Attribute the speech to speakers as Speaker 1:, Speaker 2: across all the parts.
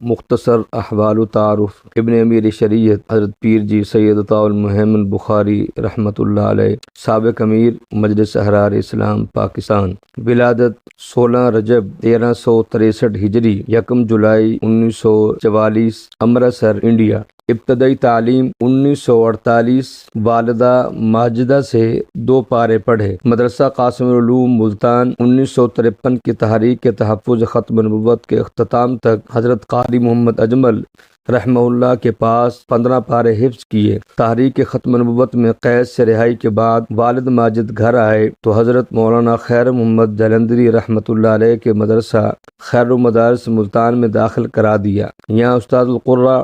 Speaker 1: مختصر احوال و تعارف ابن امیر شریعت حضرت پیر جی سید عطاء المحمد بخاری رحمۃ اللہ علیہ، سابق امیر مجلس احرار اسلام پاکستان، ولادت 16 رجب 1363 ہجری، 1 جولائی 1944، امرتسر انڈیا۔ ابتدائی تعلیم 1948 والدہ ماجدہ سے 2 پارے پڑھے۔ مدرسہ قاسم العلوم ملتان 1953 کی تحریک کے تحفظ ختم نبوت کے اختتام تک حضرت قاری محمد اجمل رحمہ اللہ کے پاس 15 پارے حفظ کیے۔ تحریک ختم نبوت میں قید سے رہائی کے بعد والد ماجد گھر آئے تو حضرت مولانا خیر محمد جلندری رحمۃ اللہ علیہ کے مدرسہ خیر المدارس ملتان میں داخل کرا دیا۔ یہاں استاد القرہ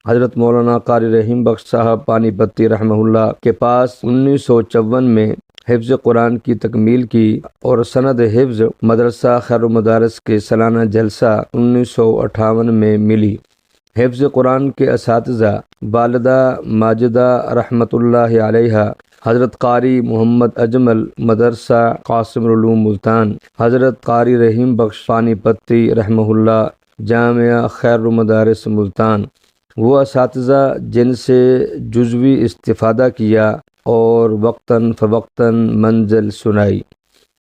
Speaker 1: حضرت مولانا قاری رحیم بخش صاحب پانی پتی رحمہ اللہ کے پاس 1954 میں حفظ قرآن کی تکمیل کی اور سند حفظ مدرسہ خیر المدارس کے سالانہ جلسہ 1958 میں ملی۔ حفظ قرآن کے اساتذہ والدہ ماجدہ رحمۃ اللہ علیہ حضرت قاری محمد اجمل مدرسہ قاسم العلوم ملتان، حضرت قاری رحیم بخش پانی پتی رحمہ اللہ جامعہ خیر المدارس ملتان، وہ اساتذہ جن سے جزوی استفادہ کیا اور وقتاً فوقتاً منزل سنائی۔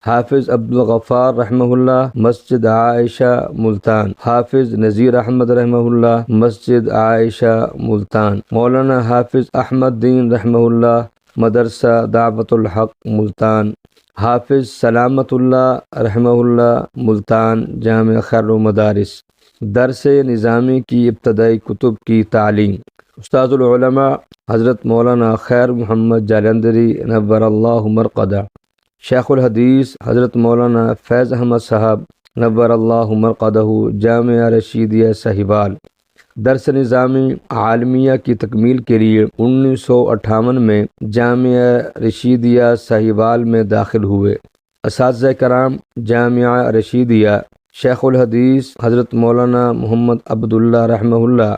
Speaker 1: حافظ عبدالغفار رحمہ اللہ مسجد عائشہ ملتان، حافظ نذیر احمد رحمہ اللہ مسجد عائشہ ملتان، مولانا حافظ احمد دین رحمہ اللہ مدرسہ دعوت الحق ملتان، حافظ سلامت اللہ رحمہ اللہ ملتان جامعہ خیر المدارس۔ درس نظامی کی ابتدائی کتب کی تعلیم استاد العلماء حضرت مولانا خیر محمد جالندری نور اللہ مرقدہ، شیخ الحدیث حضرت مولانا فیض احمد صاحب نور اللہ مرقدہ جامعہ رشیدیہ صہیوال۔ درس نظامی عالمیہ کی تکمیل کے لیے 1958 میں جامعہ رشیدیہ صہیوال میں داخل ہوئے۔ اساتذہ کرام جامعہ رشیدیہ شیخ الحدیث حضرت مولانا محمد عبداللہ رحمہ اللہ،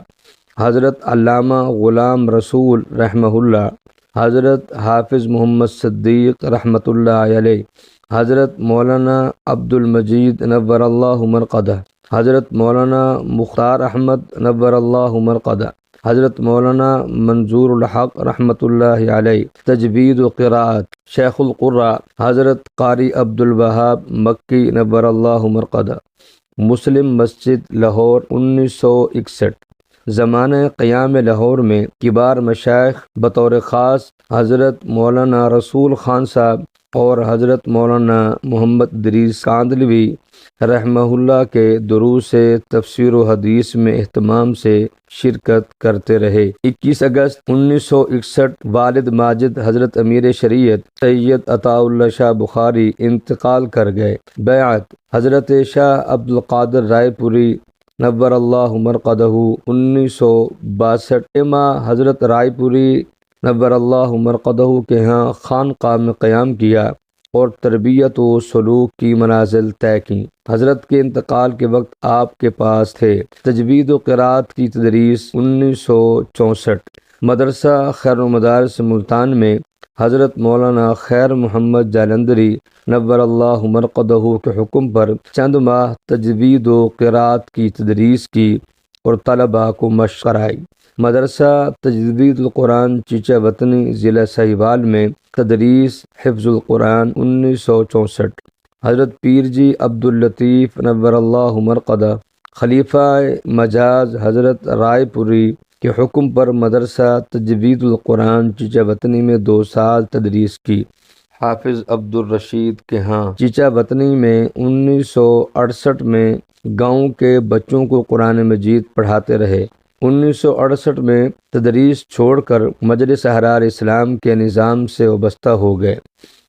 Speaker 1: حضرت علامہ غلام رسول رحمہ اللہ، حضرت حافظ محمد صدیق رحمۃ اللہ علیہ، حضرت مولانا عبد المجید نور اللہ مرقدہ، حضرت مولانا مختار احمد نور اللہ مرقدہ، حضرت مولانا منظور الحق رحمۃ اللہ علیہ، تجوید و قراءت شیخ القرہ حضرت قاری عبد الوہاب مکی نور اللہ مرقدہ، مسلم مسجد لاہور 1961۔ زمانہ قیام لاہور میں کبار مشائخ بطور خاص حضرت مولانا رسول خان صاحب اور حضرت مولانا محمد ادریس کاندھلوی رحمہ اللہ کے دروس تفسیر و حدیث میں اہتمام سے شرکت کرتے رہے۔ 21 اگست 1961 والد ماجد حضرت امیر شریعت سید عطاء اللہ شاہ بخاری انتقال کر گئے۔ بیعت حضرت شاہ عبد القادر رائے پوری نور اللہ مرقدہ 1962 ماہ حضرت رائے پوری نور اللہ مرقدہ کے ہاں خانقاہ میں قیام کیا اور تربیت و سلوک کی منازل طے کی۔ حضرت کے انتقال کے وقت آپ کے پاس تھے۔ تجوید و قراءت کی تدریس 1964۔ مدرسہ خیر المدارس ملتان میں حضرت مولانا خیر محمد جالندری نور اللہ مرقدہ کے حکم پر چند ماہ تجوید و قراءت کی تدریس کی اور طلباء کو مشق کرائی۔ مدرسہ تجوید القرآن چیچہ وطنی ضلع صہیوال میں تدریس حفظ القرآن 1964۔ حضرت پیر جی عبد اللطیف نور اللہ مرقدہ خلیفہ مجاز حضرت رائے پوری کے حکم پر مدرسہ تجوید القرآن چیچہ وطنی میں 2 سال تدریس کی۔ حافظ عبد الرشید کے ہاں چیچہ وطنی میں 1968 میں گاؤں کے بچوں کو قرآن مجید پڑھاتے رہے۔ 1968 میں تدریس چھوڑ کر مجلس احرار اسلام کے نظام سے وابستہ ہو گئے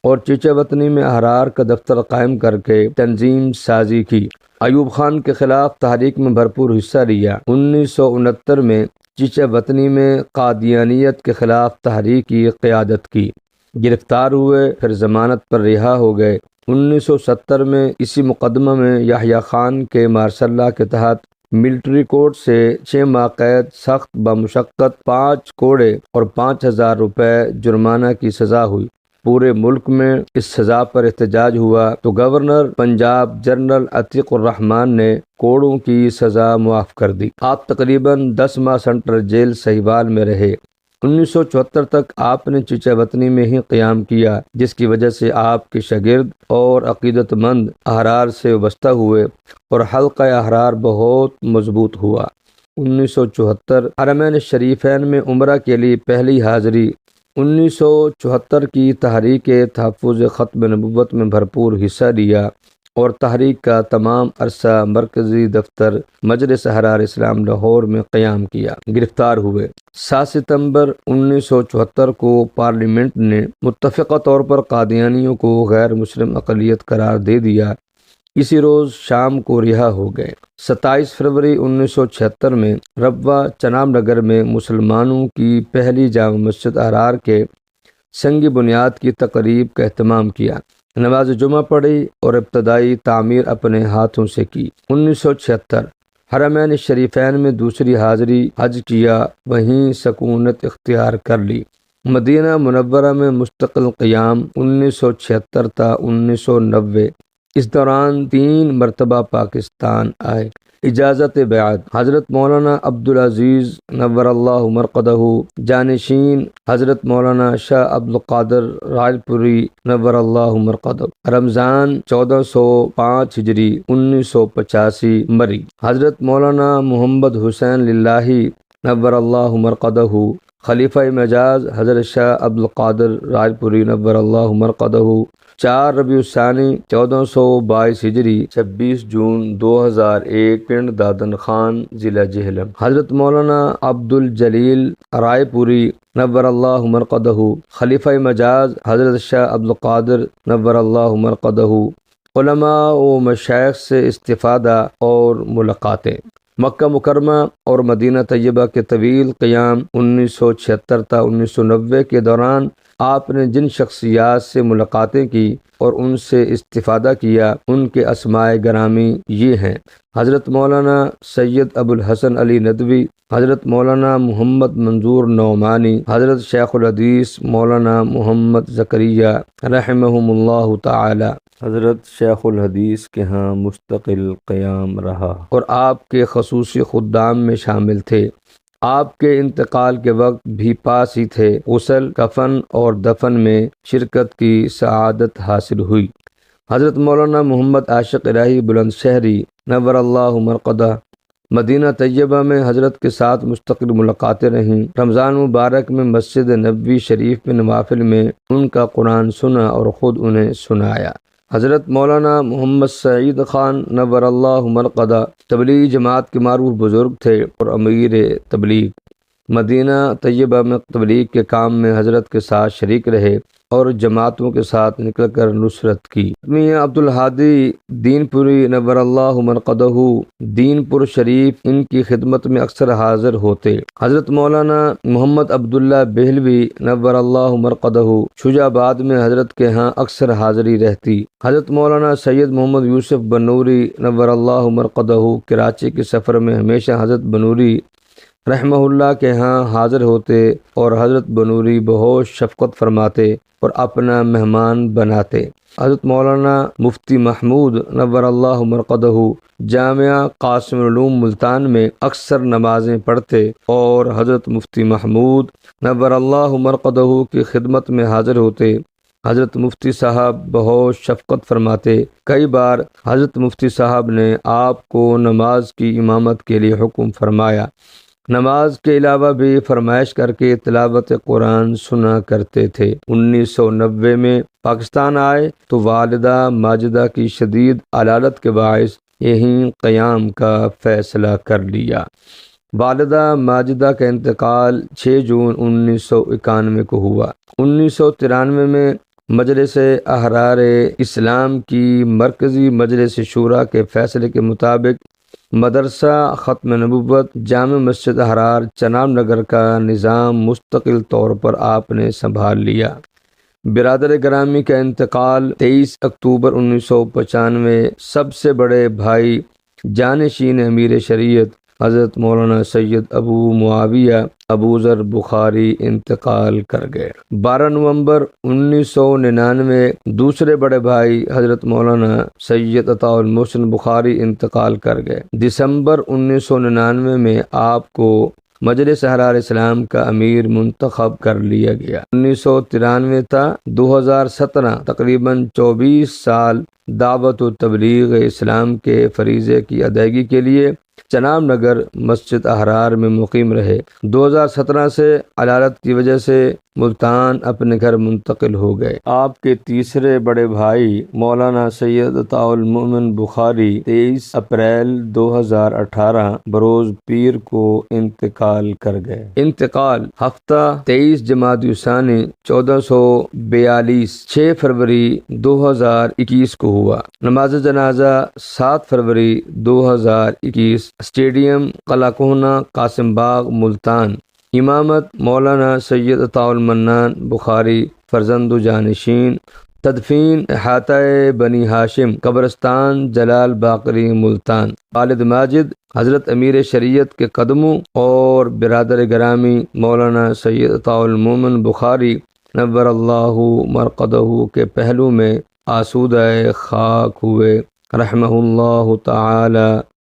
Speaker 1: اور چیچہ وطنی میں احرار کا دفتر قائم کر کے تنظیم سازی کی۔ ایوب خان کے خلاف تحریک میں بھرپور حصہ لیا۔ 1969 میں چیچہ وطنی میں قادیانیت کے خلاف تحریک کی قیادت کی۔ گرفتار ہوئے، پھر ضمانت پر رہا ہو گئے۔ 1970 میں اسی مقدمہ میں یحییٰ خان کے مارشل کے تحت ملٹری کورٹ سے 6 ماہ قید، سخت بمشقت 5 کوڑے اور 5000 روپے جرمانہ کی سزا ہوئی۔ پورے ملک میں اس سزا پر احتجاج ہوا تو گورنر پنجاب جنرل عتیق الرحمان نے کوڑوں کی سزا معاف کر دی۔ آپ تقریباً 10 ماہ سینٹرل جیل سہیوال میں رہے۔ 1974 تک آپ نے چچا وطنی میں ہی قیام کیا، جس کی وجہ سے آپ کے شاگرد اور عقیدت مند احرار سے وابستہ ہوئے اور حلقہ احرار بہت مضبوط ہوا۔ 1974 حرمین شریفین میں عمرہ کے لیے پہلی حاضری۔ 1974 کی تحریک تحفظ ختم نبوت میں بھرپور حصہ لیا اور تحریک کا تمام عرصہ مرکزی دفتر مجلس احرار اسلام لاہور میں قیام کیا۔ گرفتار ہوئے۔ 7 ستمبر 1974 کو پارلیمنٹ نے متفقہ طور پر قادیانیوں کو غیر مسلم اقلیت قرار دے دیا۔ اسی روز شام کو رہا ہو گئے۔ 27 فروری 1976 میں ربوہ چناب نگر میں مسلمانوں کی پہلی جامع مسجد احرار کے سنگ بنیاد کی تقریب کا اہتمام کیا۔ نماز جمعہ پڑھی اور ابتدائی تعمیر اپنے ہاتھوں سے کی۔ 1976 حرمین شریفین میں دوسری حاضری، حج کیا، وہیں سکونت اختیار کر لی۔ مدینہ منورہ میں مستقل قیام 1976 تا 1990۔ اس دوران 3 مرتبہ پاکستان آئے۔ اجازت بیعت حضرت مولانا عبدالعزیز نور اللہ مرقدہ، جانشین حضرت مولانا شاہ عبدالقادر راج پوری نور اللہ مرقدہ، رمضان 1405 ہجری 1985 مری۔ حضرت مولانا محمد حسین للہی نور اللہ مرقدہ، خلیفہ مجاز حضرت شاہ عبدالقادر راج پوری نور اللہ مرقدہ، 4 ربیع الثانی 1422 ہجری 26 جون 2001 پنڈ دادن خان ضلع جہلم۔ حضرت مولانا عبدالجلیل رائے پوری نور اللہ مرقدہ، خلیفہ مجاز حضرت شاہ عبدالقادر نور اللہ مرقدہ، علماء و مشائخ سے استفادہ اور ملاقاتیں۔ مکہ مکرمہ اور مدینہ طیبہ کے طویل قیام 1976 تا 1990 کے دوران آپ نے جن شخصیات سے ملاقاتیں کی اور ان سے استفادہ کیا، ان کے اسماء گرامی یہ ہیں: حضرت مولانا سید ابو الحسن علی ندوی، حضرت مولانا محمد منظور نعمانی، حضرت شیخ الحدیث مولانا محمد زکریا رحمہم اللہ تعالی۔ حضرت شیخ الحدیث کے ہاں مستقل قیام رہا اور آپ کے خصوصی خدام میں شامل تھے۔ آپ کے انتقال کے وقت بھی پاس ہی تھے۔ غسل، کفن اور دفن میں شرکت کی سعادت حاصل ہوئی۔ حضرت مولانا محمد عاشق الہی بلند شہری نور اللہ مرقدہ، مدینہ طیبہ میں حضرت کے ساتھ مستقل ملاقاتیں رہیں۔ رمضان مبارک میں مسجد نبوی شریف میں نوافل میں ان کا قرآن سنا اور خود انہیں سنایا۔ حضرت مولانا محمد سعید خان نور اللہ مرقدہ تبلیغی جماعت کے معروف بزرگ تھے اور امیر تبلیغ۔ مدینہ طیبہ میں تبلیغ کے کام میں حضرت کے ساتھ شریک رہے اور جماعتوں کے ساتھ نکل کر نصرت کی۔ میاں عبدالہادی دین پوری نور اللہ مرقدہ دین پور شریف ان کی خدمت میں اکثر حاضر ہوتے۔ حضرت مولانا محمد عبداللہ بہلوی نور اللہ مرقدہ شجاع آباد میں حضرت کے ہاں اکثر حاضری رہتی۔ حضرت مولانا سید محمد یوسف بنوری نور اللہ مرقدہ کراچی کے سفر میں ہمیشہ حضرت بنوری رحمہ اللہ کے ہاں حاضر ہوتے اور حضرت بنوری بہت شفقت فرماتے اور اپنا مہمان بناتے۔ حضرت مولانا مفتی محمود نور اللہ مرقدہ جامعہ قاسم العلوم ملتان میں اکثر نمازیں پڑھتے اور حضرت مفتی محمود نور اللہ مرقدہ کی خدمت میں حاضر ہوتے۔ حضرت مفتی صاحب بہت شفقت فرماتے۔ کئی بار حضرت مفتی صاحب نے آپ کو نماز کی امامت کے لیے حکم فرمایا۔ نماز کے علاوہ بھی فرمائش کر کے تلاوت قرآن سنا کرتے تھے۔ 1990 میں پاکستان آئے تو والدہ ماجدہ کی شدید علالت کے باعث یہیں قیام کا فیصلہ کر لیا۔ والدہ ماجدہ کا انتقال 6 جون 1991 کو ہوا۔ 1993 میں مجلس احرار اسلام کی مرکزی مجلس شورا کے فیصلے کے مطابق مدرسہ ختم نبوت جامع مسجد احرار چناب نگر کا نظام مستقل طور پر آپ نے سنبھال لیا۔ برادر گرامی کا انتقال 23 اکتوبر 1995 سب سے بڑے بھائی جانشین امیر شریعت حضرت مولانا سید ابو معاویہ ابو ذر بخاری انتقال کر گئے۔ 12 نومبر 1999 دوسرے بڑے بھائی حضرت مولانا سید عطاء المحسن بخاری انتقال کر گئے۔ دسمبر 1999 میں آپ کو مجلس احرار اسلام کا امیر منتخب کر لیا گیا۔ 1993 تا 2017 تقریباً 24 سال دعوت و تبلیغ اسلام کے فریضے کی ادائیگی کے لیے چناب نگر مسجد احرار میں مقیم رہے۔ 2017 سے علالت کی وجہ سے ملتان اپنے گھر منتقل ہو گئے۔ آپ کے تیسرے بڑے بھائی مولانا سید عطاء المؤمن بخاری 23 اپریل 2018 بروز پیر کو انتقال کر گئے۔ انتقال ہفتہ 23 جمادی الثانی 1442 6 فروری 2021 کو ہوا۔ نماز جنازہ 7 فروری 2021 اسٹیڈیم قلعہ کوہنہ قاسم باغ ملتان۔ امامت مولانا سید عطاء المنان بخاری فرزند و جانشین۔ تدفین احاطہ بنی ہاشم قبرستان جلال باقری ملتان۔ والد ماجد حضرت امیر شریعت کے قدموں اور برادر گرامی مولانا سید عطاء المؤمن بخاری نور اللہ مرقدہ کے پہلو میں آسودہ خاک ہوئے، رحمہ اللہ تعالی